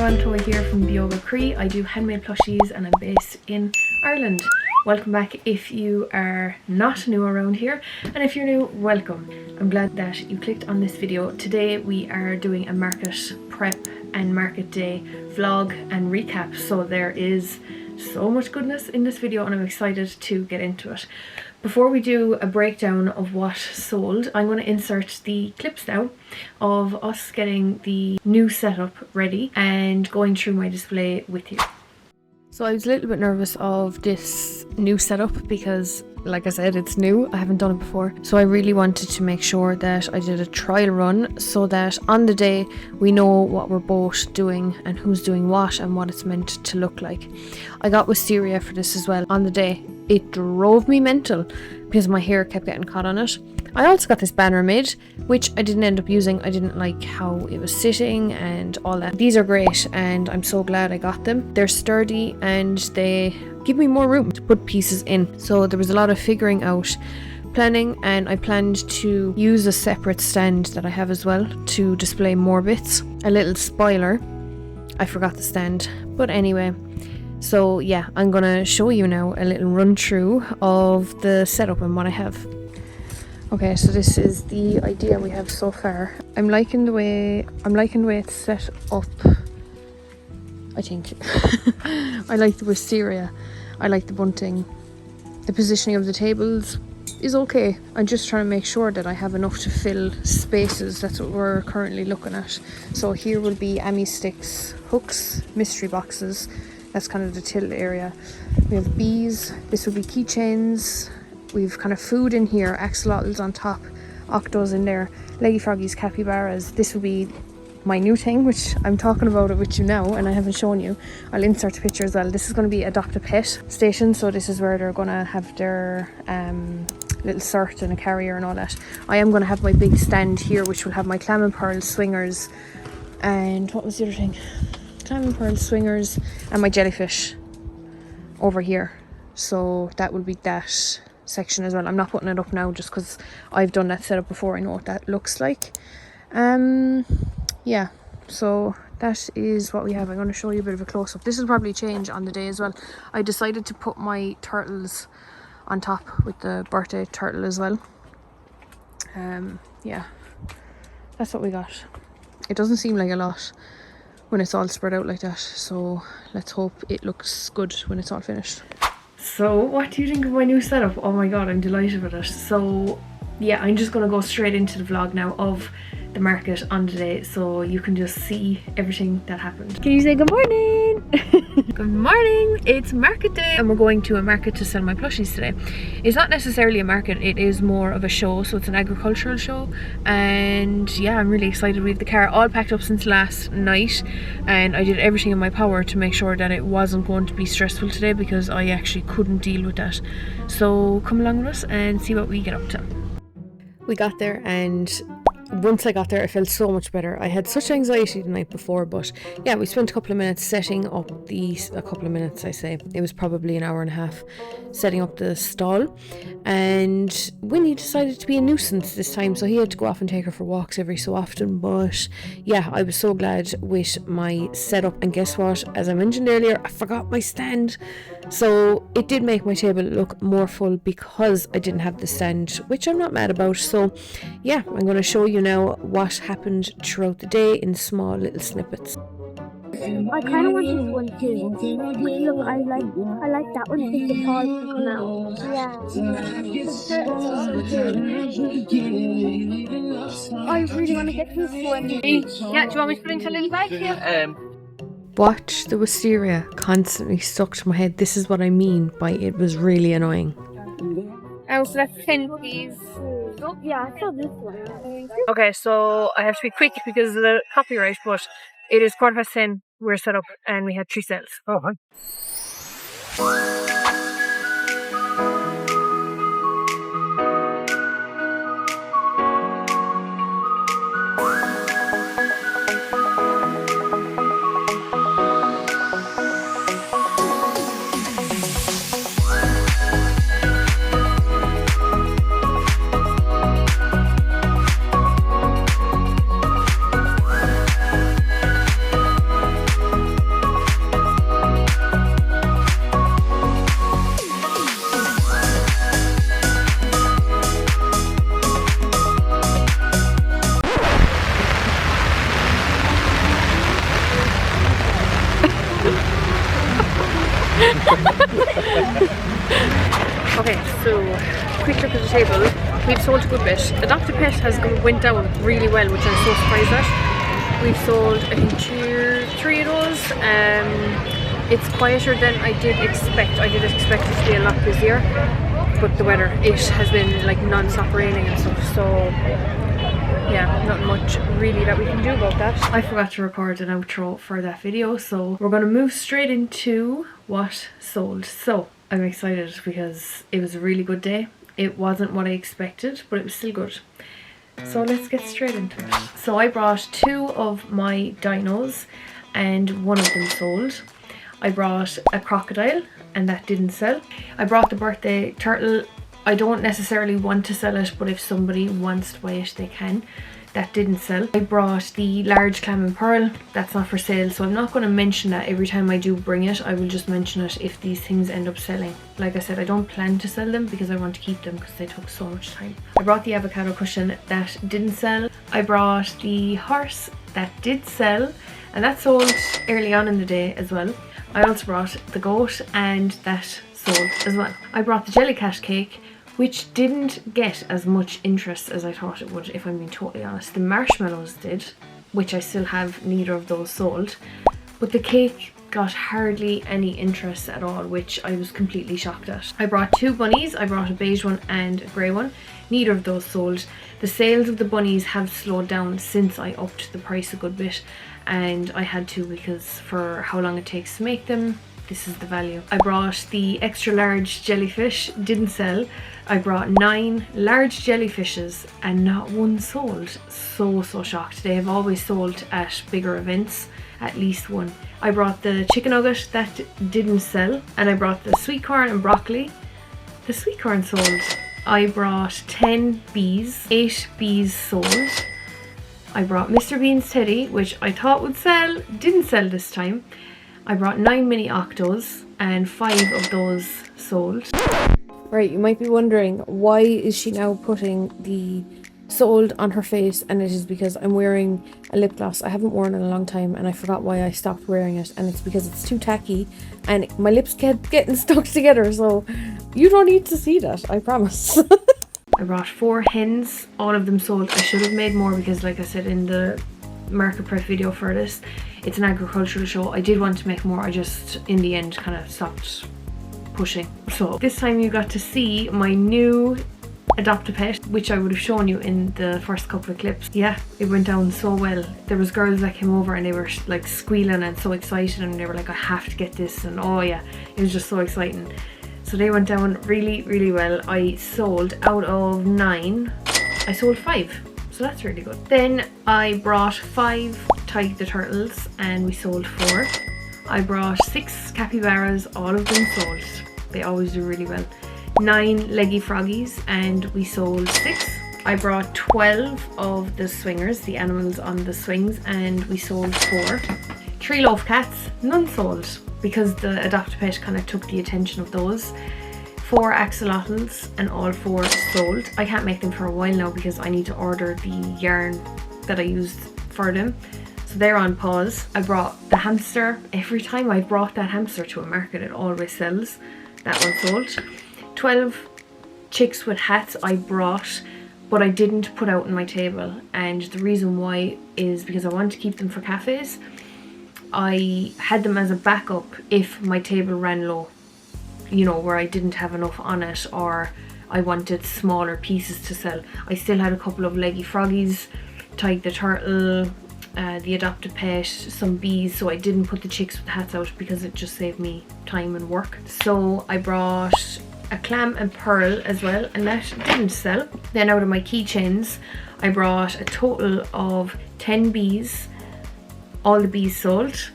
everyone, Chloe here from Dualla Show. I do handmade plushies and I'm based in Ireland. Welcome back if you are not new around here, and if you're new, welcome. I'm glad that you clicked on this video. Today we are doing a market prep and market day vlog and recap, so there is so much goodness in this video and I'm excited to get into it. Before we do a breakdown of what sold, I'm going to insert the clips now of us getting the new setup ready and going through my display with you. So I was a little bit nervous of this new setup because, like I said, it's new. I haven't done it before. So I really wanted to make sure that I did a trial run so that on the day we know what we're both doing and who's doing what and what it's meant to look like. I got wisteria for this as well on the day. It drove me mental because my hair kept getting caught on it. I also got this banner made, which I didn't end up using. I didn't like how it was sitting and all that. These are great and I'm so glad I got them. They're sturdy and they give me more room to put pieces in. So there was a lot of figuring out, planning, and I planned to use a separate stand that I have as well to display more bits. A little spoiler, I forgot the stand, but anyway. So yeah, I'm gonna show you now a little run through of the setup and what I have. Okay, so this is the idea we have so far. I'm liking the way it's set up, I think. I like the wisteria, I like the bunting. The positioning of the tables is okay. I'm just trying to make sure that I have enough to fill spaces. That's what we're currently looking at. So here will be Ami sticks, hooks, mystery boxes. That's kind of the till area. We have bees. This will be keychains. We've kind of food in here, axolotls on top, octos in there, leggy froggies, capybaras. This will be my new thing, which I'm talking about it with you now and I haven't shown you. I'll insert a picture as well. This is going to be Adopt a Pet station, so this is where they're going to have their little cert and a carrier and all that. I am going to have my big stand here, which will have my clam and pearl swingers, and what was the other thing? Clam and pearl swingers and my jellyfish over here. So that will be that section as well. I'm not putting it up now just because I've done that setup before. I know what that looks like. Yeah, so that is what we have. I'm going to show you a bit of a close-up. This will probably change on the day as well. I decided to put my turtles on top with the birthday turtle as well. Yeah, that's what we got. It doesn't seem like a lot when it's all spread out like that, so let's hope it looks good when it's all finished. So what do you think of my new setup? Oh my god, I'm delighted with it. So yeah, I'm just gonna go straight into the vlog now of the market on the day so you can just see everything that happened. Can you say good morning? Good morning, it's market day and we're going to a market to sell my plushies today. It's not necessarily a market, it is more of a show, so it's an agricultural show, and yeah, I'm really excited. We have the car all packed up since last night and I did everything in my power to make sure that it wasn't going to be stressful today because I actually couldn't deal with that. So come along with us and see what we get up to. We got there and once I got there I felt so much better. I had such anxiety the night before, but yeah, we spent a couple of minutes setting up a couple of minutes, I say. It was probably an hour and a half setting up the stall, and Winnie decided to be a nuisance this time, so he had to go off and take her for walks every so often. But yeah, I was so glad with my setup, and guess what, as I mentioned earlier, I forgot my stand, so it did make my table look more full because I didn't have the stand, which I'm not mad about. So yeah, I'm going to show you now what happened throughout the day in small little snippets. I kind of want this one too. Look, I like that one with the tall people now. Yeah. I really want to get this one. Yeah, do you want me to put into a little bag here? Watch the wisteria constantly stuck to my head. This is what I mean by it was really annoying. Oh, so that's 10 please. Oh, yeah, I saw this one. Okay, so I have to be quick because of the copyright, but it is 10:15. We're set up and we had 3 sales. Oh, hi. table. We've sold a good bit. Adopted Pet went down really well, which I'm so surprised at. We've sold, I think, 3 of those. It's quieter than I did expect. I did expect it to be a lot busier, but the weather, it has been like non-stop raining and stuff, so yeah, not much really that we can do about that. I forgot to record an outro for that video, so we're going to move straight into what sold. So I'm excited because it was a really good day. It wasn't what I expected, but it was still good. So let's get straight into it. So I brought 2 of my dinos and 1 of them sold. I brought a crocodile and that didn't sell. I brought the birthday turtle. I don't necessarily want to sell it, but if somebody wants to buy it, they can. That didn't sell. I brought the large clam and pearl. That's not for sale, so I'm not going to mention that every time I do bring it. I will just mention it if these things end up selling. Like I said, I don't plan to sell them because I want to keep them because they took so much time. I brought the avocado cushion. That didn't sell. I brought the horse. That did sell, and that sold early on in the day as well. I also brought the goat and that sold as well. I brought the jellycat cake, which didn't get as much interest as I thought it would, if I'm being totally honest. The marshmallows did, which I still have. Neither of those sold, but the cake got hardly any interest at all, which I was completely shocked at. I brought 2 bunnies. I brought a beige one and a grey one. Neither of those sold. The sales of the bunnies have slowed down since I upped the price a good bit, and I had to because for how long it takes to make them, this is the value. I brought the extra large jellyfish. Didn't sell. I brought 9 large jellyfishes and not 1 sold. So shocked. They have always sold at bigger events, at least 1. I brought the chicken nugget. That didn't sell. And I brought the sweet corn and broccoli. The sweet corn sold. I brought 10 bees. 8 bees sold. I brought Mr. Bean's teddy, which I thought would sell. Didn't sell this time. I brought 9 mini octos and 5 of those sold. Right, you might be wondering, why is she now putting the sold on her face? And it is because I'm wearing a lip gloss I haven't worn in a long time, and I forgot why I stopped wearing it, and it's because it's too tacky and my lips kept getting stuck together, so you don't need to see that, I promise. I brought 4 hens. All of them sold. I should have made more because, like I said in the market prep video for this, it's an agricultural show. I did want to make more. I just in the end kind of stopped pushing. So this time you got to see my new Adopt-A Pet, which I would have shown you in the first couple of clips. Yeah, it went down so well. There was girls that came over and they were like squealing and so excited, and they were like, I have to get this, and oh yeah, it was just so exciting. So they went down really well. I sold out of 9, I sold 5. So that's really good. Then I brought 5 Tyke the Turtles and we sold 4. I brought 6 capybaras. All of them sold. They always do really well. 9 leggy froggies and we sold 6. I brought 12 of the swingers, the animals on the swings, and we sold 4. 3 loaf cats. None sold because the Adopt-A Pet kind of took the attention of those. 4 axolotls and all 4 sold. I can't make them for a while now because I need to order the yarn that I used for them. So they're on pause. I brought the hamster. Every time I brought that hamster to a market, it always sells. That one sold. 12 chicks with hats I brought, but I didn't put out on my table. And the reason why is because I want to keep them for cafes. I had them as a backup if my table ran low, you know, where I didn't have enough on it or I wanted smaller pieces to sell. I still had a couple of leggy froggies, Tyke the Turtle, the Adopt-A Pet, some bees, so I didn't put the chicks with hats out because it just saved me time and work. So I brought a clam and pearl as well, and that didn't sell. Then out of my keychains I brought a total of 10 bees. All the bees sold.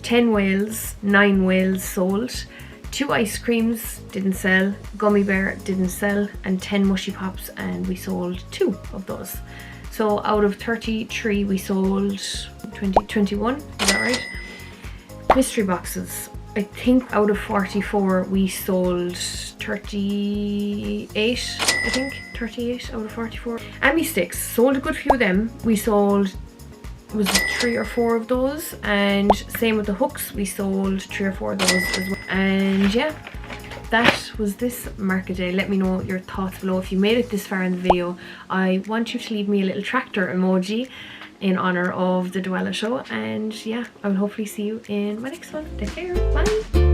10 whales, 9 whales sold. 2 ice creams didn't sell. Gummy bear didn't sell, and 10 mushy pops, and we sold 2 of those. So out of 33 we sold 21, is that right? Mystery boxes. I think out of 44 we sold 38, I think 38 out of 44. Ami sticks, sold a good few of them. We sold, was it 3 or 4 of those, and same with the hooks, we sold 3 or 4 of those as well. And yeah, that was this market day. Let me know your thoughts below. If you made it this far in the video, I want you to leave me a little tractor emoji in honor of the Dualla Show, and yeah, I will hopefully see you in my next one. Take care, bye.